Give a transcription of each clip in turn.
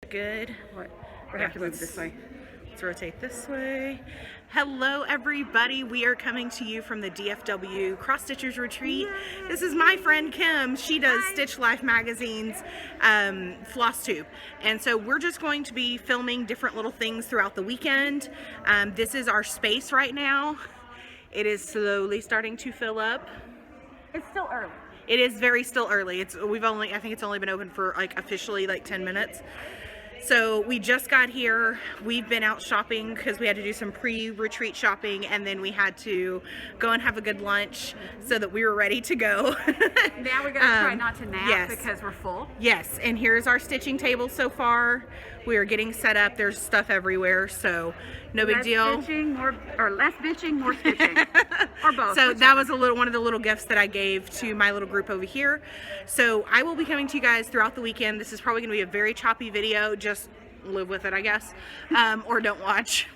Good. We have to move this way. Let's rotate this way. Hello, everybody. We are coming to you from the DFW Cross Stitchers Retreat. This is my friend Kim. She does Stitch Life Magazine's Floss Tube. And so we're just going to be filming different little things throughout the weekend. This is our space right now. It is slowly starting to fill up. It's still early. It is very still early. I think it's only been open for officially 10 minutes. So we just got here. We've been out shopping because we had to do some pre-retreat shopping, and then we had to go and have a good lunch so that we were ready to go. Now we're gonna try not to nap because we're full. Yes, and here's our stitching table so far. We are getting set up. There's stuff everywhere, so no big deal. Less bitching, more stitching, or both. So that was one of the little gifts that I gave to my little group over here. So I will be coming to you guys throughout the weekend. This is probably going to be a very choppy video. Just live with it, I guess, or don't watch,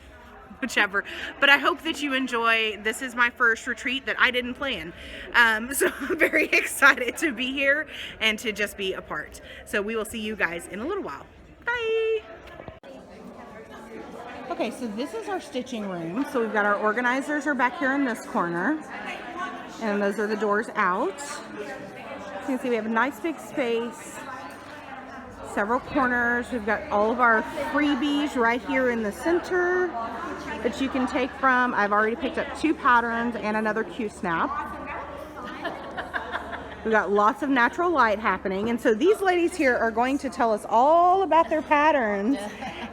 whichever. But I hope that you enjoy. This is my first retreat that I didn't plan, so I'm very excited to be here and to just be a part. So we will see you guys in a little while. Bye. Okay, so this is our stitching room. So we've got our organizers are back here in this corner, and those are the doors out. So you can see we have a nice big space, several corners. We've got all of our freebies right here in the center that you can take from. I've already picked up 2 patterns and another Q-snap. We've got lots of natural light happening, and so these ladies here are going to tell us all about their patterns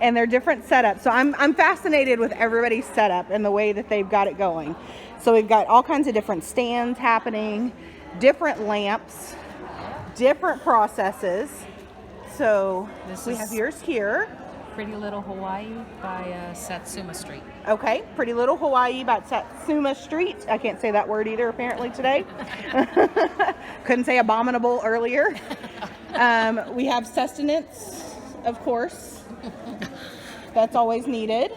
and their different setups. So I'm fascinated with everybody's setup and the way that they've got it going. So we've got all kinds of different stands happening, different lamps, different processes. So we have yours here. Pretty Little Hawaii by Satsuma Street. Okay, Pretty Little Hawaii by Satsuma Street. I can't say that word either apparently today. Couldn't say abominable earlier. We have sustenance, of course. That's always needed.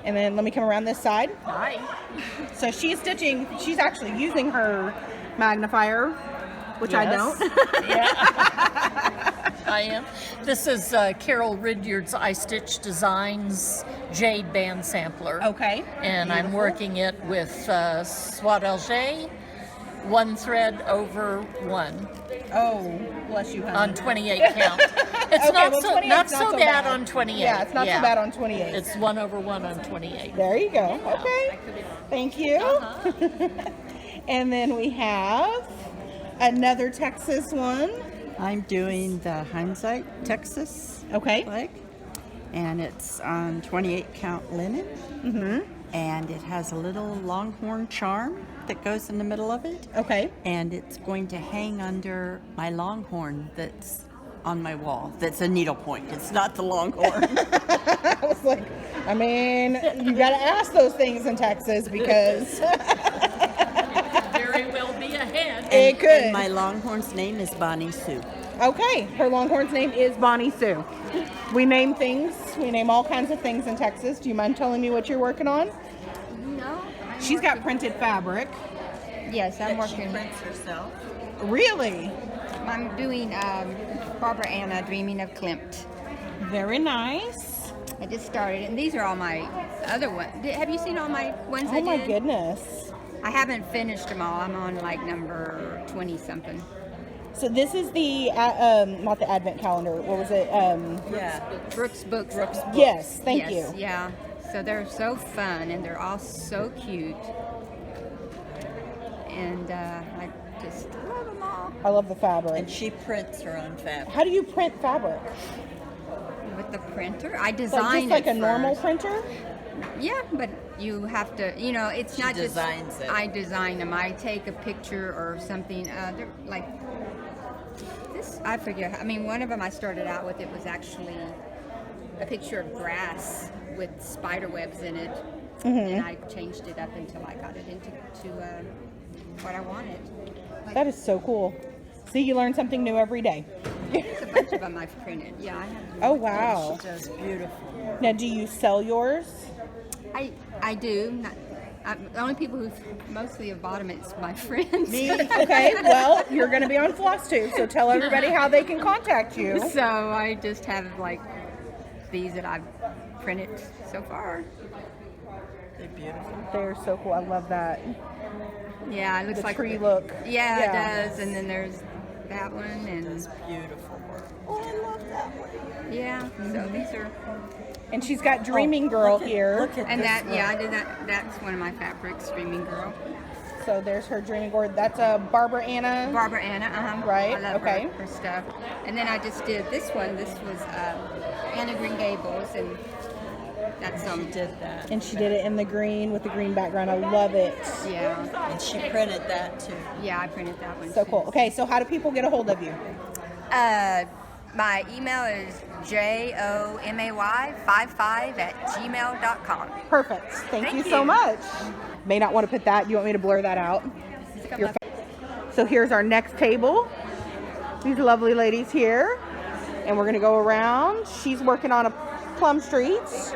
And then let me come around this side. Hi. So she's stitching, she's actually using her magnifier, which I don't. Yeah. I am. This is Carol Ridyard's I Stitch Designs Jade Band Sampler. Okay. And beautiful. I'm working it with Soie d'Alger, 1 thread over 1. Oh, bless you, honey. On 28 count. It's okay, not so bad on 28. Yeah, it's not so bad on 28. It's 1 over 1 on 28. There you go. Okay. Thank you. And then we have another Texas one. I'm doing the Hindsight Texas flag, and it's on 28 count linen, and it has a little longhorn charm that goes in the middle of it. Okay. And it's going to hang under my longhorn that's on my wall. That's a needlepoint. It's not the longhorn. I was like, I mean, you got to ask those things in Texas because very well be ahead. It could. And my longhorn's name is Bonnie Sue. Okay, her longhorn's name is Bonnie Sue. We name things. We name all kinds of things in Texas. Do you mind telling me what you're working on? No. She's got printed fabric. Yes, I'm working. She prints herself. Really? I'm doing Barbara Anna, Dreaming of Klimt. Very nice. I just started, and these are all my other ones. Have you seen all my ones I did? Oh my goodness. I haven't finished them all. I'm on number 20 something. So this is the not the advent calendar. What was it? Brooks Books. Yes, thank you. Yeah. So they're so fun, and they're all so cute, and I just love them all. I love the fabric. And she prints her own fabric. How do you print fabric? With the printer, I design just like it a normal first. printer? Yeah, but you have to, it's not just designs it. I design them. I take a picture or something. They're like this. I forget. I mean, one of them I started out with. It was actually a picture of grass with spider webs in it, and I changed it up until I got it into what I wanted. That is so cool. See, you learn something new every day. There's a bunch of them I've printed. Yeah, I have. Oh wow. She does beautiful. Now, do you sell yours? I do. The only people who mostly have bought them, it's my friends. Me? Okay, well, you're going to be on Floss Tube, so tell everybody how they can contact you. So I just have like these that I've printed so far. They're beautiful. They're so cool. I love that. Yeah, it looks The like tree look. Yeah, Yeah. it does. And then there's that one, and Beautiful work. Oh, I love that one. yeah. So these are, And she's got Dreaming Girl here. Look at and this that one. yeah, I did that. That's one of my fabrics, Dreaming Girl. So there's her Dreaming Girl. That's a Barbara Anna. Barbara Anna, Right, I love okay. her stuff. And then I just did this one. This was Anna Green Gables, and that's She did that. And she did it in the green with the green background. I love it. yeah, And she printed that too. yeah. I printed that one. So too. cool. Okay, so how do people get a hold of you? My email is jomay55@gmail.com. Perfect. Thank you Thank so you. much. May not want to put that. You want me to blur that out? You're fine. So here's our next table. These lovely ladies here. And we're going to go around. She's working on a Plum Streets.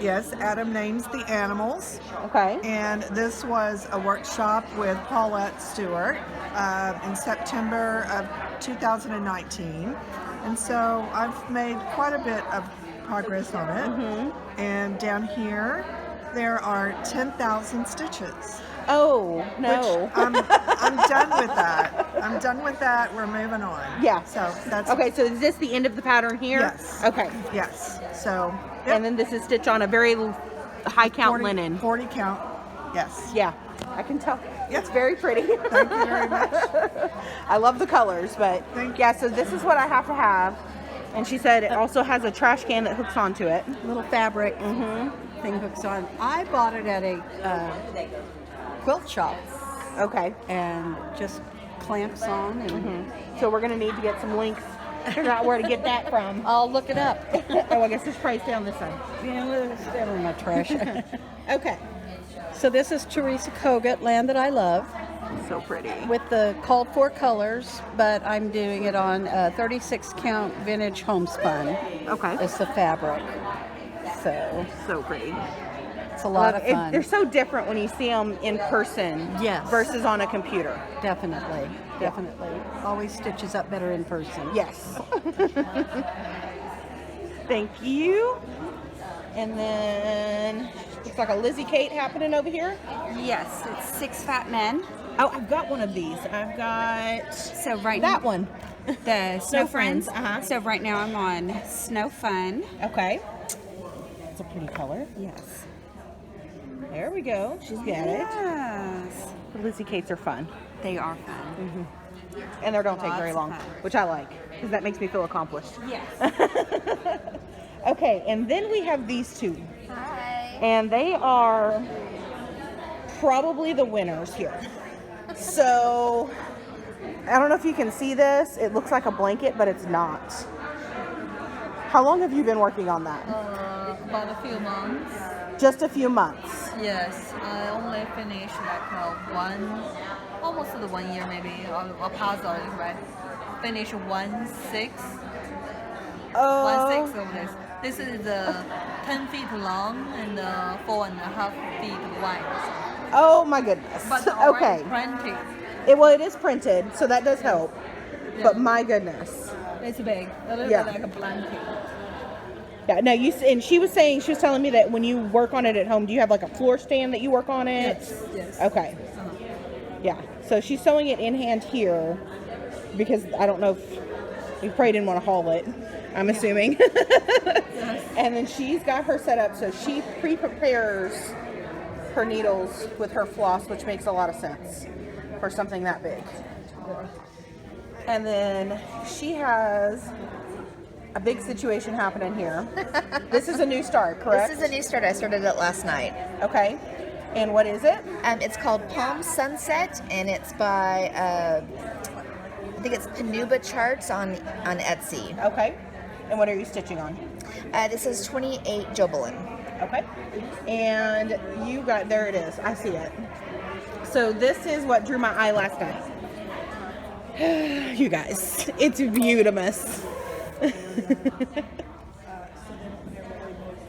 Yes, Adam names the animals, Okay. and this was a workshop with Paulette Stewart in September of 2019, and so I've made quite a bit of progress on it. And down here, there are 10,000 stitches. Oh, no. Which I'm done with that. I'm done with that. We're moving on. Yeah. So that's Okay, so is this the end of the pattern here? Yes. Okay. Yes. So. Yep. And then this is stitched on a very high count linen. 40 count. Yes. Yeah, I can tell. Yep. It's very pretty. Thank you very much. I love the colors, but Thank yeah, so this is what I have to have. And she said it also has a trash can that hooks onto it. Little fabric thing hooks on. I bought it at a quilt shop Okay. and just clamps on. And So we're going to need to get some links. Figure out where to get that from. I'll look it up. Oh, I guess it's priced down this side. It's never in my trash. Okay. So this is Teresa Kogut, Land That I Love, So pretty. with the called for colors, but I'm doing it on 36 count vintage homespun. Okay. It's the fabric. So So pretty. it's a lot of fun. They're so different when you see them in person Yes. versus on a computer. Definitely. Definitely. Always stitches up better in person. Yes. Thank you. And then looks like a Lizzie Kate happening over here. Yes, it's 6 Fat Men. Oh, I've got one of these. I've got So right that one. the Snow Friends, Friends. uh-huh. So right now I'm on Snow Fun. Okay. It's a pretty color. Yes. There we go. She's got it. Yes. The Lizzie Kates are fun. They are fun. And they don't take Lots very of long, fun. which I like because that makes me feel accomplished. Yes. Okay, and then we have these two. Hi. And they are probably the winners here. So, I don't know if you can see this. It looks like a blanket, but it's not. How long have you been working on that? About a few months. Just a few months. Yes, I only finished like almost the 1 year maybe, or past already, right? Finish 1/6 Oh, of this. This is 10 feet long and 4.5 feet wide. oh my goodness. But already Okay. printed. Well, it is printed, so that does help. But my goodness. It's big, a little Yeah. bit like a blanket. Yeah, no, and she was telling me that when you work on it at home, do you have like a floor stand that you work on it? Yes. Okay. Yeah. So she's sewing it in hand here because I don't know if you probably didn't want to haul it. I'm assuming. And then she's got her set up so she pre-prepares her needles with her floss, which makes a lot of sense for something that big. And then she has a big situation happening here. This is a new start, correct? This is a new start. I started it last night. Okay. And what is it? It's called Palm Sunset, and it's by I think it's Panuba Charts on Etsy. Okay. And what are you stitching on? This is 28 Jobelin. Okay. And you got, there it is. I see it. So this is what drew my eye last night. You guys, it's beautimous.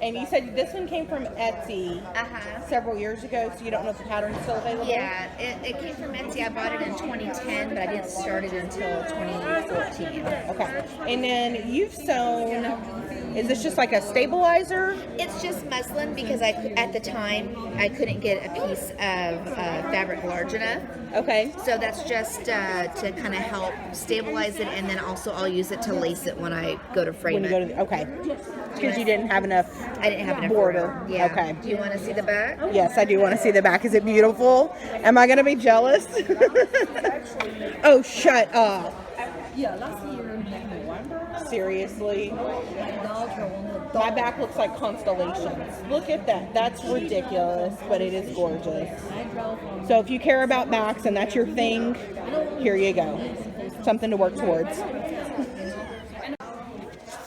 And you said this one came from Etsy several years ago, so you don't know if the pattern's still available? Yeah, it came from Etsy. I bought it in 2010, but I didn't start it until 2014. Okay. And then you've sewn, is this just like a stabilizer? It's just muslin because at the time I couldn't get a piece of fabric large enough. Okay. So that's just to kind of help stabilize it, and then also I'll use it to lace it when I go to frame When you go to okay. Because you didn't have enough I didn't have enough border. room. Yeah. Okay. Do you want to see the back? Yes, I do want to see the back. Is it beautiful? Am I going to be jealous? Oh, shut up. Yeah, last year. Seriously? My back looks like constellations. Look at that. That's ridiculous, but it is gorgeous. So if you care about backs and that's your thing, here you go. Something to work towards.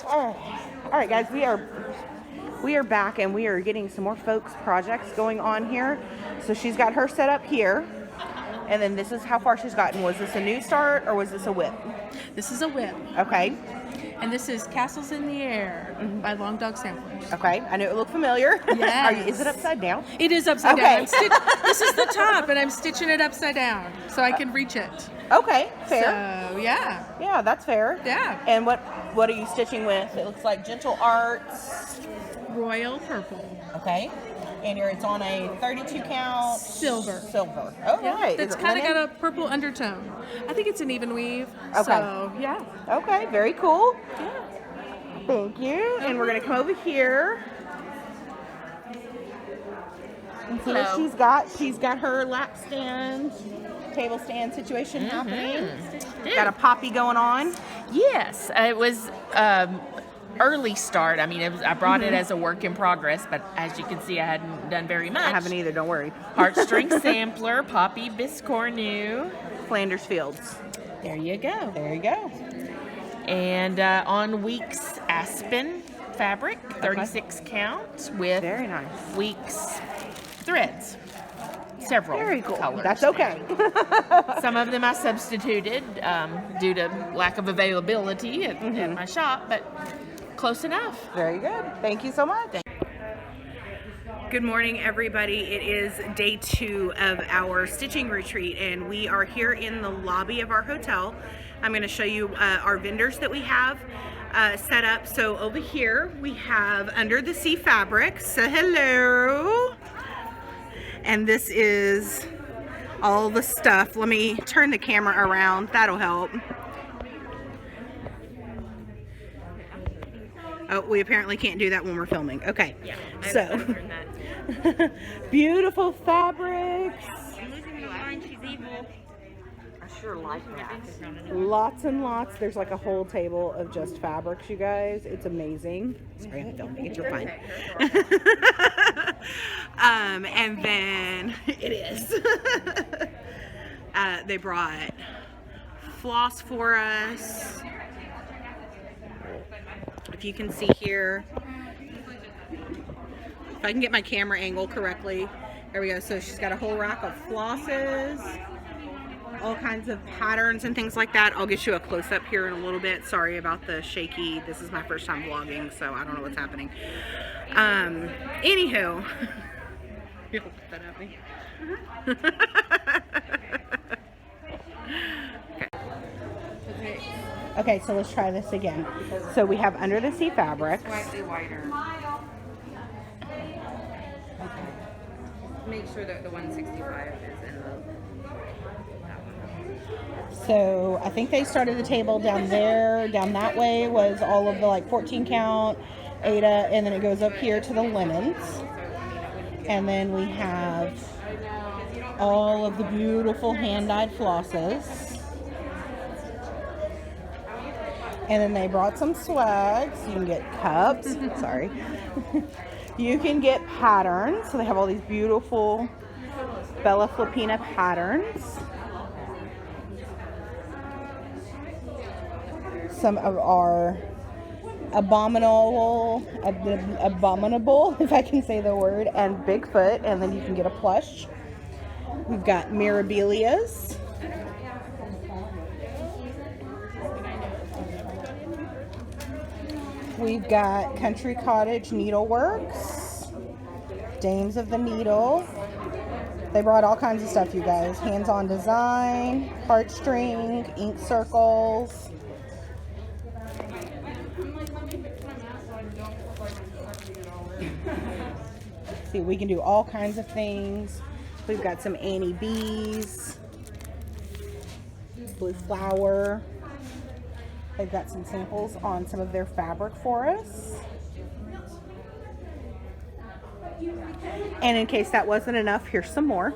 All right, guys, we are back and we are getting some more folks' projects going on here. So she's got her set up here. And then this is how far she's gotten. Was this a new start or was this a whip? This is a whip. Okay. And this is Castles in the Air by Long Dog Samplers. Okay. I knew it looked familiar. Yes. Is it upside down? It is upside Okay. down. This is the top, and I'm stitching it upside down so I can reach it. Okay. Fair. So, yeah. Yeah, that's fair. Yeah. And what are you stitching with? It looks like Gentle Arts. Royal Purple. Okay. And it's on a 32 count. Silver. Oh, Yeah, right. that's kind of got a purple undertone. I think it's an even weave. Okay. So, yeah. Okay, very cool. Yeah. Thank you. And we're going to come over here and see what she's got. She's got her lap stand, table stand situation happening. Got a poppy going on. Yes, it was early start. I mean, I brought it as a work in progress, but as you can see, I hadn't done very much. I haven't either, don't worry. Heartstring sampler, poppy biscornu, Flanders Fields. There you go. There you go. And on Weeks Aspen fabric, 36 count with very nice Weeks threads. Several very cool. colors. That's okay. Some of them I substituted due to lack of availability at my shop, but close enough. Very good. Thank you so much. Good morning, everybody. It is day 2 of our stitching retreat, and we are here in the lobby of our hotel. I'm going to show you our vendors that we have set up. So over here we have Under the Sea Fabrics. So hello. And this is all the stuff. Let me turn the camera around. That'll help. Oh, we apparently can't do that when we're filming. Okay. Yeah, so beautiful fabrics. I sure like that. Lots and lots. There's like a whole table of just fabrics, you guys. It's amazing. Sorry, I'm filming it. You're fine. And then it is. They brought floss for us. If you can see here, if I can get my camera angle correctly, there we go. So she's got a whole rack of flosses, all kinds of patterns and things like that. I'll get you a close-up here in a little bit. Sorry about the shaky. This is my first time vlogging, so I don't know what's happening. Anywho, you'll put that at me. Okay, so let's try this again. So we have Under the Sea Fabrics. Slightly wider. Okay. Make sure that the 165 is in the... So I think they started the table down there, down that way was all of the like 14 count, Ada, and then it goes up here to the linens. And then we have all of the beautiful hand-dyed flosses. And then they brought some swag, so you can get cups. Sorry. You can get patterns. So they have all these beautiful Bella Filipina patterns. Some of our abominable, if I can say the word, and Bigfoot. And then you can get a plush. We've got Mirabilias. We've got Country Cottage Needleworks, Dames of the Needle. They brought all kinds of stuff, you guys. Hands-on design, heartstring, ink circles. See, we can do all kinds of things. We've got some Annie B's, blue flower. They've got some samples on some of their fabric for us. And in case that wasn't enough, here's some more.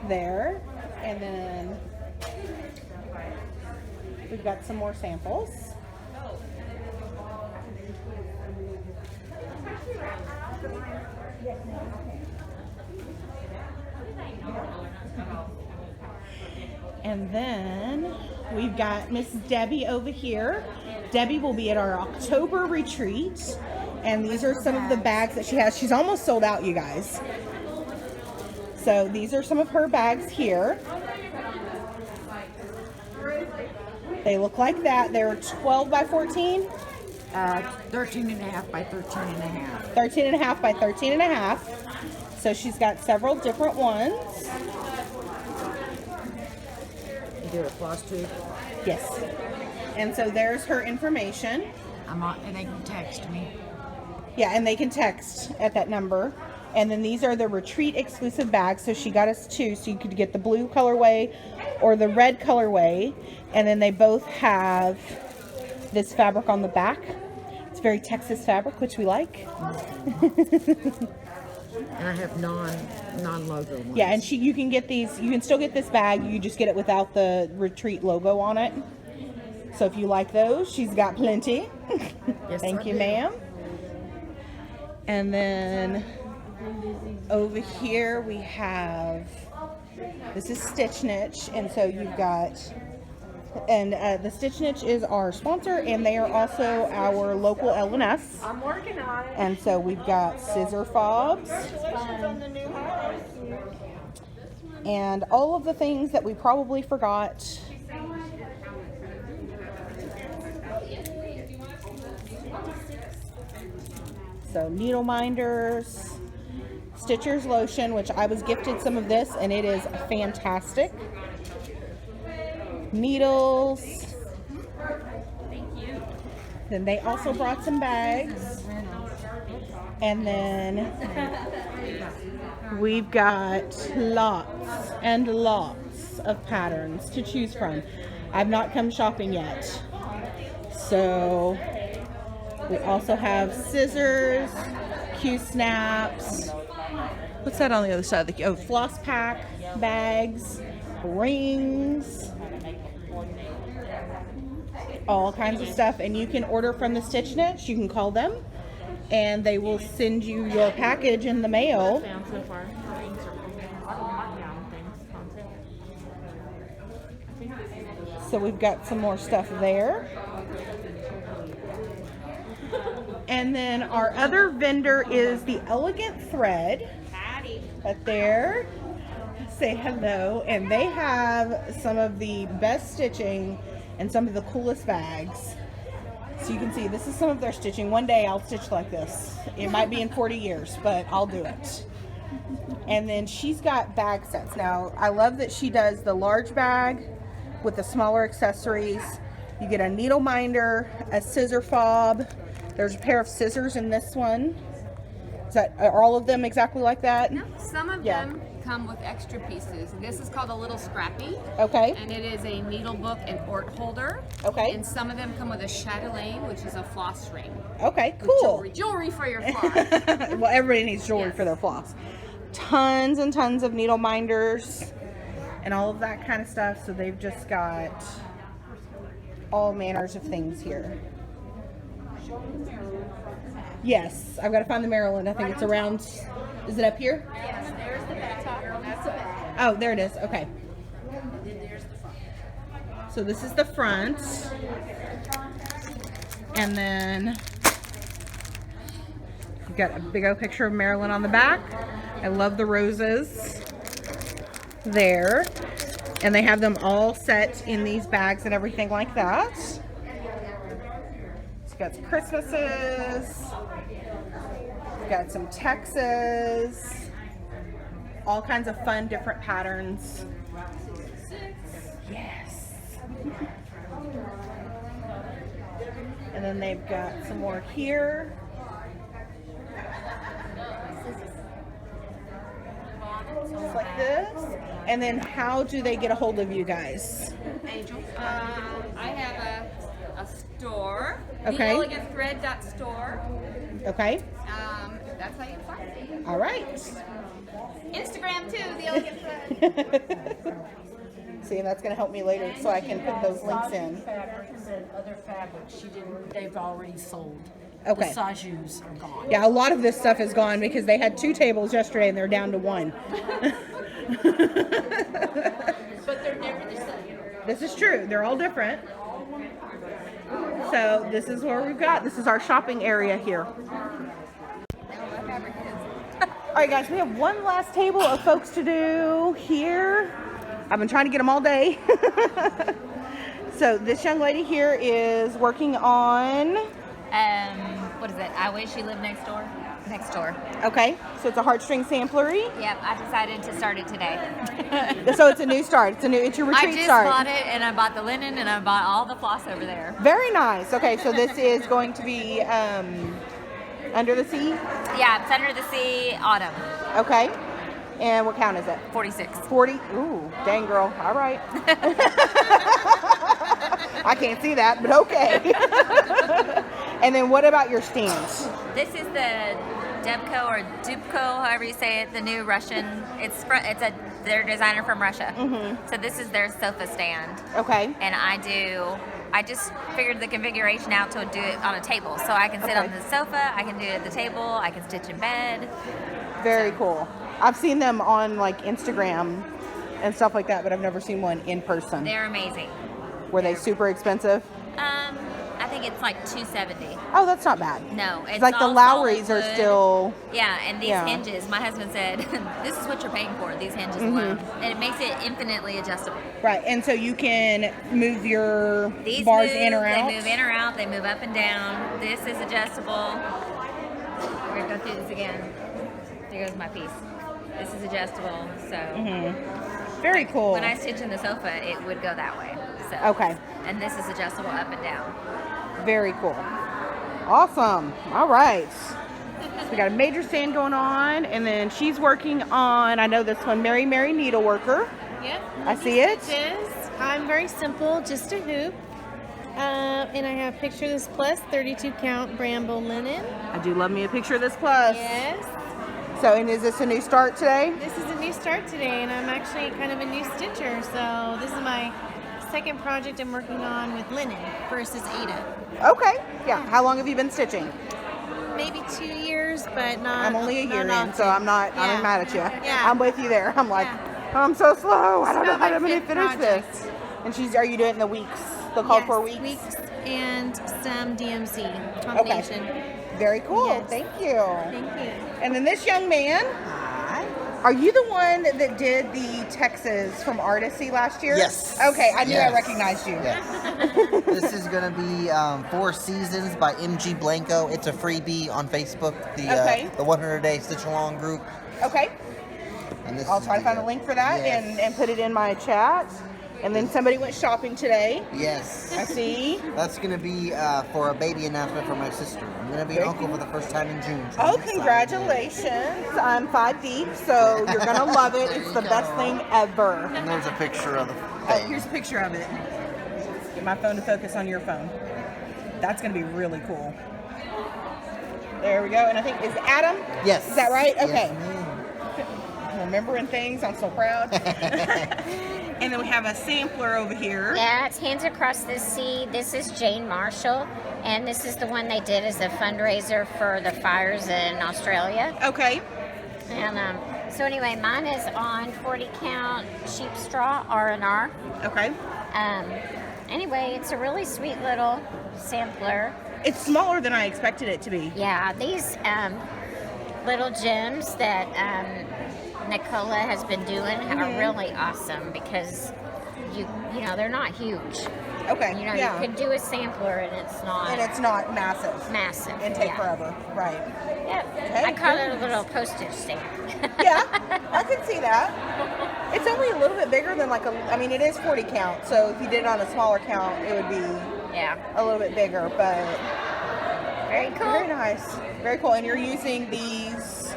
There. And then we've got some more samples. And then we've got Miss Debbie over here. Debbie will be at our October retreat. And these are some of the bags that she has. She's almost sold out, you guys. So these are some of her bags here. They look like that. They're 12 by 14. 13 and a half by 13 and a half. 13 and a half by 13 and a half. So she's got several different ones. You do a floss tube? Yes. And so there's her information. And they can text me. Yeah, and they can text at that number. And then these are the retreat exclusive bags. So she got us two, so you could get the blue colorway or the red colorway. And then they both have this fabric on the back. It's very Texas fabric, which we like. And I have non-logo ones. Yeah, and you can get these, you can still get this bag, you just get it without the retreat logo on it. So if you like those, she's got plenty. Yes, Thank you, ma'am. And then over here we have, this is Stitch Niche, and so you've got, and the Stitch Niche is our sponsor, and they are also our local L&S. I'm working on it. And so we've got scissor fobs and all of the things that we probably forgot. So needle minders, Stitcher's lotion, which I was gifted some of this and it is fantastic. Needles. Thank you. Then they also brought some bags. And then we've got lots and lots of patterns to choose from. I've not come shopping yet. So we also have scissors, Q-snaps. What's that on the other side of the floss pack, bags, rings, all kinds of stuff. And you can order from the Stitch Niche. You can call them and they will send you your package in the mail. So we've got some more stuff there. And then our other vendor is the Elegant Thread. Right there. Say hello. And they have some of the best stitching and some of the coolest bags. So you can see this is some of their stitching. One day I'll stitch like this. It might be in 40 years, but I'll do it. And then she's got bag sets. Now I love that she does the large bag with the smaller accessories. You get a needle minder, a scissor fob. There's a pair of scissors in this one. Are all of them exactly like that? No, some of them come with extra pieces. This is called a little scrappy. Okay. And it is a needle book and ort holder. Okay. And some of them come with a chatelaine, which is a floss ring. Okay, cool. Jewelry for your floss. Well, everybody needs jewelry for their floss. Tons and tons of needle minders and all of that kind of stuff. So they've just got all manners of things here. Yes, I've got to find the Maryland. I think it's around, is it up here? Yes, there's the back. That's the back. Oh, there it is. Okay. And then there's the front. So this is the front. And then you've got a big old picture of Maryland on the back. I love the roses there. And they have them all set in these bags and everything like that. So got some Christmases. We've got some Texas. All kinds of fun, different patterns. Yes. And then they've got some more here. Just like this. And then how do they get a hold of you guys? Angel. I have a store. Okay. TheElegantThread.store. Okay. That's how you find me. All right. Instagram too, The Elegant Thread. See, and that's going to help me later so I can put those links in. Fabrics and other fabrics they've already sold. Okay. The sajus are gone. Yeah, a lot of this stuff is gone because they had 2 tables yesterday and they're down to 1. But they're never the same. This is true. They're all different. So this is where we've got. This is our shopping area here. All right, guys, we have one last table of folks to do here. I've been trying to get them all day. So this young lady here is working on... what is it? I wish you lived next door. Next door. Okay, so it's a heartstring samplery. Yep, I decided to start it today. So it's a new start. It's your retreat I just start. bought it, and I bought the linen, and I bought all the floss over there. Very nice. Okay, so this is going to be Under the Sea? Yeah, it's Under the Sea Autumn. Okay. And what count is it? 46. 40. Ooh, dang girl. All right. I can't see that, but okay. And then what about your stands? This is the Dubko or Dubko, however you say it, the new Russian. It's their designer from Russia. Mm-hmm. So this is their sofa stand. Okay. And I just figured the configuration out to do it on a table. So I can sit on the sofa, I can do it at the table, I can stitch in bed. Very cool. I've seen them on like Instagram and stuff like that, but I've never seen one in person. They're amazing. Were they super expensive? I think it's like $270. Oh, that's not bad. No, it's like the all Lowrys solid are wood. still. Yeah, and these Yeah. hinges, my husband said, this is what you're paying for, these hinges alone. And it makes it infinitely adjustable. Right, and so you can move your These bars move, in or out. They move in or out, they move up and down. This is adjustable. We're going to go through this again. There goes my piece. This is adjustable, so. Very cool. When I stitch in the sofa, it would go that way. So. Okay. And this is adjustable up and down. Very cool. Awesome. All right. So we got a major stand going on, and then she's working on, I know this one, Mary Mary Needleworker. Yep. I see it. I'm very simple, just a hoop. And I have Picture This Plus 32 count Bramble linen. I do love me a picture of this plus. Yes. So, and is this a new start today? This is a new start today, and I'm actually kind of a new stitcher. So this is my second project I'm working on with linen versus Ada. Okay. Yeah. How long have you been stitching? Maybe 2 years, but not. I'm only a year not in, so I'm not mad at you. Yeah. I'm with you there. I'm like, I'm so slow. I don't know It's how about I'm my going to fifth finish project. this. And are you doing it in the weeks? The called for weeks? Weeks and some DMC combination. Okay. Very cool. Yes. Thank you. Thank you. And then this young man. Are you the one that did the Texas from Artisy last year? Yes. Okay, I knew I Yes. recognized you. Yes. This is going to be 4 Seasons by MG Blanco. It's a freebie on Facebook, the 100-day stitch along group. Okay. And this I'll is try to find a link for that and put it in my chat. And then somebody went shopping today. Yes. I see. That's going to be for a baby announcement for my sister. I'm going to be an uncle for the first time in June. So Oh, congratulations. I'm 5 deep, so you're going to love it. It's the best thing ever. And there's a picture of the Oh, here's a picture of it. Get my phone to focus on your phone. That's going to be really cool. There we go. And I think, is Adam? Yes. Is that right? Yes, Okay. Remembering things. I'm so proud. And then we have a sampler over here. Yeah, it's Hands Across the Sea. This is Jane Marshall, and this is the one they did as a fundraiser for the fires in Australia. Okay. And so anyway, mine is on 40 count sheep straw R&R. Okay. Anyway, it's a really sweet little sampler. It's smaller than I expected it to be. Yeah, these little gems that Nicola has been doing are really awesome because you know, they're not huge. Okay. You know, yeah. you could do a sampler and it's not. And it's not massive. Massive. And take yeah. forever. Right. Yep. Okay, I call it good. a little postage stamp. Yeah, I can see that. It's only a little bit bigger than like I mean, it is 40 count, so if you did it on a smaller count, it would be a little bit bigger, but very cool. Very nice. Very cool. And you're using these?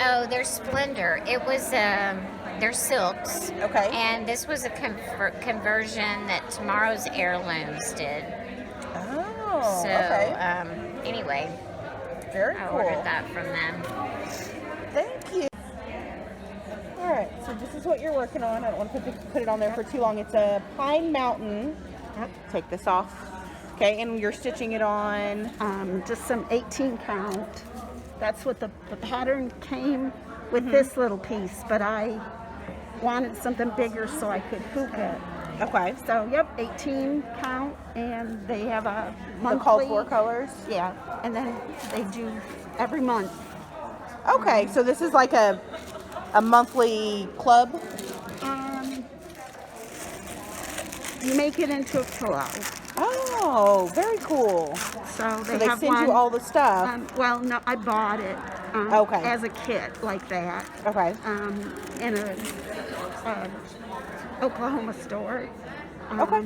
Oh, they're Splendor. It was, they're silks. Okay. And this was a conversion that Tomorrow's Heirlooms did. Oh, so, okay. Anyway. Very I cool. ordered that from them. Thank you. All right, so this is what you're working on. I don't want to put it on there for too long. It's a Pine Mountain. Take this off. Okay, and you're stitching it on? Just some 18 count. That's what the pattern came with this little piece, but I wanted something bigger so I could hoop it. Okay. So, yep, 18 count, and they have a monthly. The called for colors? Yeah, and then they do every month. Okay, so this is like a monthly club? You make it into a pillow. Oh, very cool. So they have send you all the stuff? Well, no, I bought it okay. as a kit like that. Okay. In a Oklahoma store. Okay.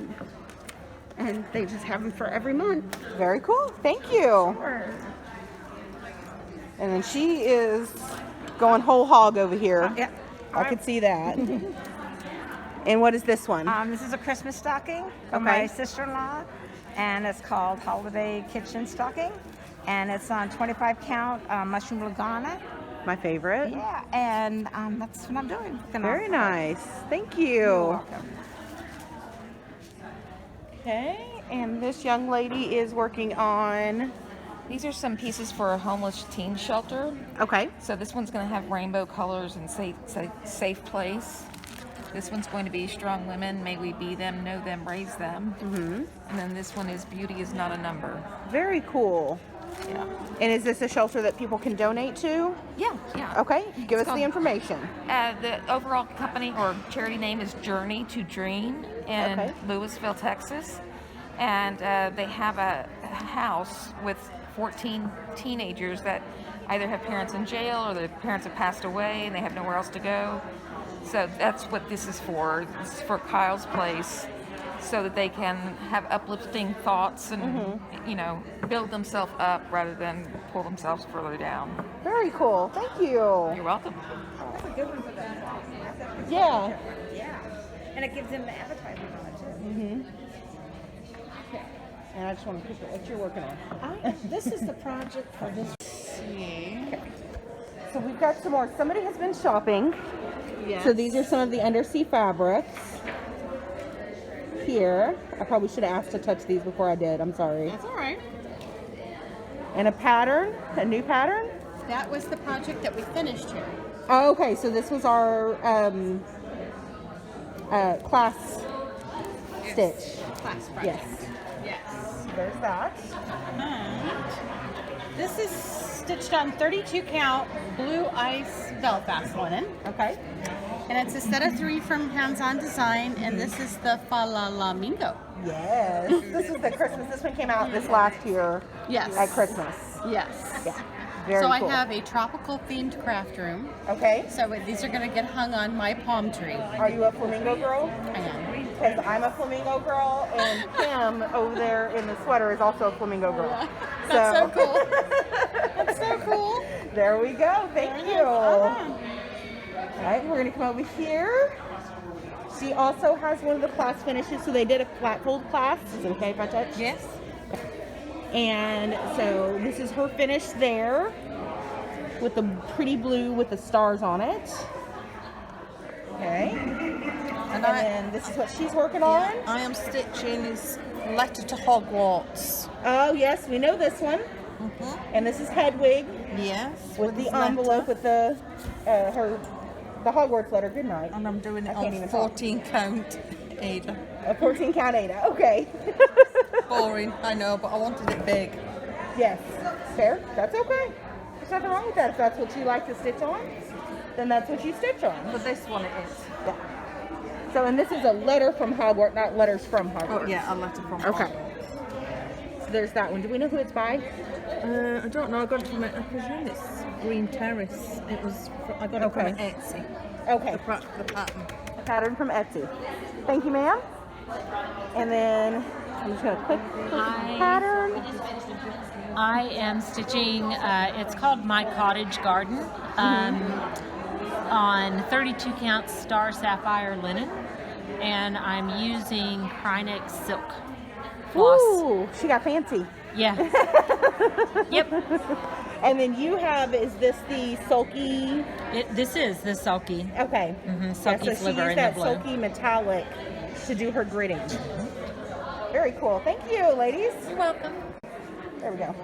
And they just have them for every month. Very cool. Thank you. Sure. And then she is going whole hog over here. Yeah. I could see that. And what is this one? This is a Christmas stocking from my sister-in-law, and it's called Holiday Kitchen Stocking, and it's on 25 count mushroom lagana. My favorite. Yeah, and that's what I'm doing. Very nice. Thank you. You're welcome. Okay, and this young lady is working on... These are some pieces for a homeless teen shelter. Okay. So this one's going to have rainbow colors and safe place. This one's going to be strong women, may we be them, know them, raise them. Mm-hmm. And then this one is beauty is not a number. Very cool. Yeah. And is this a shelter that people can donate to? Yeah, yeah. Okay, give us the information. The overall company or charity name is Journey to Dream in Louisville, Texas. And they have a house with 14 teenagers that either have parents in jail or their parents have passed away and they have nowhere else to go. So that's what this is for. This is for Kyle's Place, so that they can have uplifting thoughts and, you know, build themselves up rather than pull themselves further down. Very cool. Thank you. You're welcome. That's a good one for them. Yeah. Yeah. And it gives them the appetizer on it, too. Mm-hmm. And I just want to keep it what you're working on. This is the project for this. Okay. So we've got some more. Somebody has been shopping. Yes. So these are some of the undersea fabrics. Here. I probably should have asked to touch these before I did. I'm sorry. That's all right. And a pattern, a new pattern. That was the project that we finished here. Oh, okay, so this was our class stitch. Class project. Yes. Yes. There's that. This is stitched on 32 count blue ice Belfast linen. Okay. And it's a set of 3 from Hands On Design, and this is the Falalamingo. Yes. This is the Christmas. This one came out this last year. Yes. At Christmas. Yes. Yeah. Very so cool. I have a tropical themed craft room. Okay. So these are going to get hung on my palm tree. Are you a flamingo girl? I am. Because I'm a flamingo girl, and Kim over there in the sweater is also a flamingo girl. That's so cool. That's so cool. There we go. Thank you. All right, we're going to come over here. She also has one of the class finishes, so they did a flat fold class. Is it okay if I touch? Yes. And so this is her finish there with the pretty blue with the stars on it. Okay. And then this is what she's working on. I am stitching his Letter to Hogwarts. Oh yes, we know this one. And this is Hedwig. Yes. With the his envelope with the the Hogwarts letter. Good night. And I'm doing it on even 14 count Ada. A 14 count Ada. Okay. Boring, I know, but I wanted it big. Yes. Fair. That's okay. There's nothing wrong with that. If that's what you like to stitch on, then that's what you stitch on. But this one it is. Yeah. So, and this is a letter from Hogwarts, not letters from Hogwarts. Oh, yeah, a letter from Okay. So there's that one. Do we know who it's by? I don't know. I got it from, I presume it's Green Terrace. I got it from Etsy. Okay. The pattern. A pattern from Etsy. Thank you, ma'am. And then I'm just going to click the pattern. I am stitching, it's called My Cottage Garden, on 32 count Star Sapphire linen, and I'm using Krynex silk floss. Ooh, she got fancy. Yeah. Yep. And then you have, is this the sulky? This is the sulky. Okay. Sulky so sliver she used in that the blue. sulky metallic to do her gridding. Very cool. Thank you, ladies. You're welcome. There we go.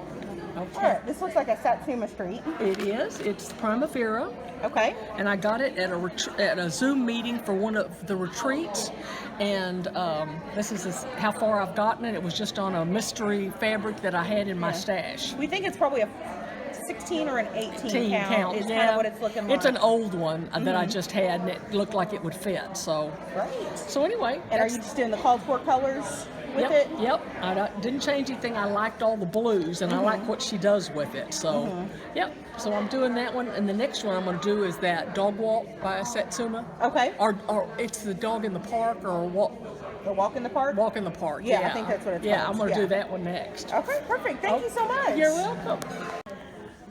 Okay. All right, this looks like a Satsuma Street. It is. It's Primavera. Okay. And I got it at a Zoom meeting for one of the retreats, and this is how far I've gotten it. It was just on a mystery fabric that I had in my stash. We think it's probably a 16 or an 18 count. Is kind of what it's looking like. It's an old one that I just had, and it looked like it would fit. So. Right. So anyway. And are you just doing the called for colors with it? Yep. I didn't change anything. I liked all the blues, and I like what she does with it. So, yep. So I'm doing that one, and the next one I'm going to do is that Dog Walk by Satsuma. Okay. Or it's the Dog in the Park, or what? The Walk in the Park? Walk in the Park. Yeah, I think that's what it's called. Yeah, I'm going to do that one next. Okay, perfect. Thank you so much. You're welcome.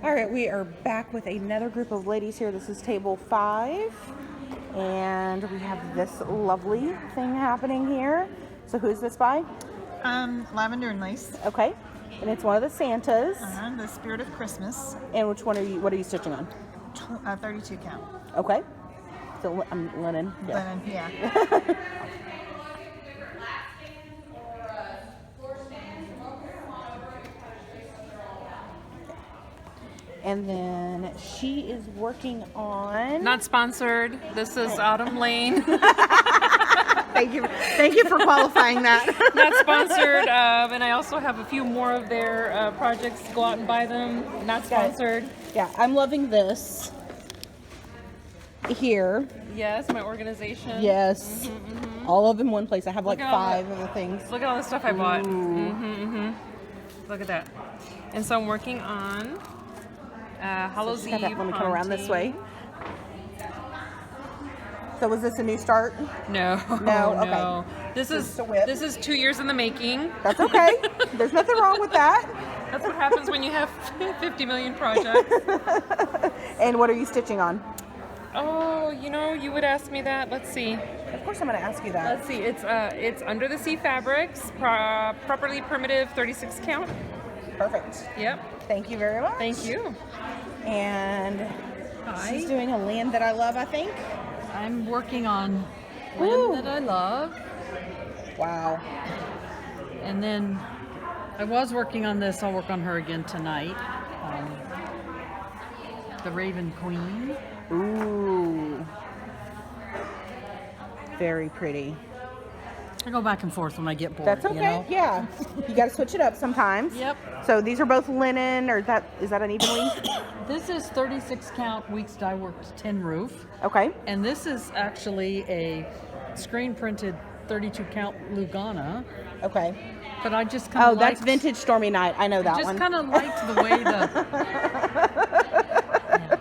All right, we are back with another group of ladies here. This is table 5, and we have this lovely thing happening here. So who's this by? Lavender and Lace. Okay, and it's one of the Santas. The Spirit of Christmas. And which one are you? What are you stitching on? 32 count. Okay, so linen. Linen, yeah. And then she is working on. Not sponsored. This is Autumn Lane. Thank you for qualifying that. Not sponsored. And I also have a few more of their projects. Go out and buy them. Not sponsored. Yeah, I'm loving this. Here. Yes, my organization. Yes. All of them in one place. I have like Look at all 5 of the things. Look at all the stuff I bought. Ooh. Look at that. And so I'm working on Hallows Eve. Let me come around this way. So was this a new start? No. No? Okay. No. This is 2 years in the making. That's okay. There's nothing wrong with that. That's what happens when you have 50 million projects. And what are you stitching on? Oh, you would ask me that. Let's see. Of course I'm going to ask you that. Let's see. It's Under the Sea Fabrics, properly primitive 36 count. Perfect. Yep. Thank you very much. Thank you. And she's doing a land that I love, I think. I'm working on land that I love. Wow. And then I was working on this. I'll work on her again tonight. The Raven Queen. Ooh. Very pretty. I go back and forth when I get bored. That's okay. Yeah. You got to switch it up sometimes. Yep. So these are both linen, or is that an even weave? This is 36 count weeks dye worked tin roof. Okay. And this is actually a screen printed 32 count Lugana. Okay. But I just kind of that's vintage Stormy Night. I know that one. I just kind of liked the way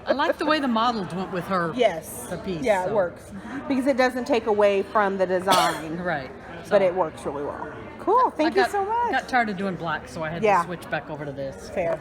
I like the way the models went with her. Yes. The piece. Yeah, it works because it doesn't take away from the design. Right. But it works really well. Cool. Thank you so much. I got tired of doing black, so I had to switch back over to this. Fair.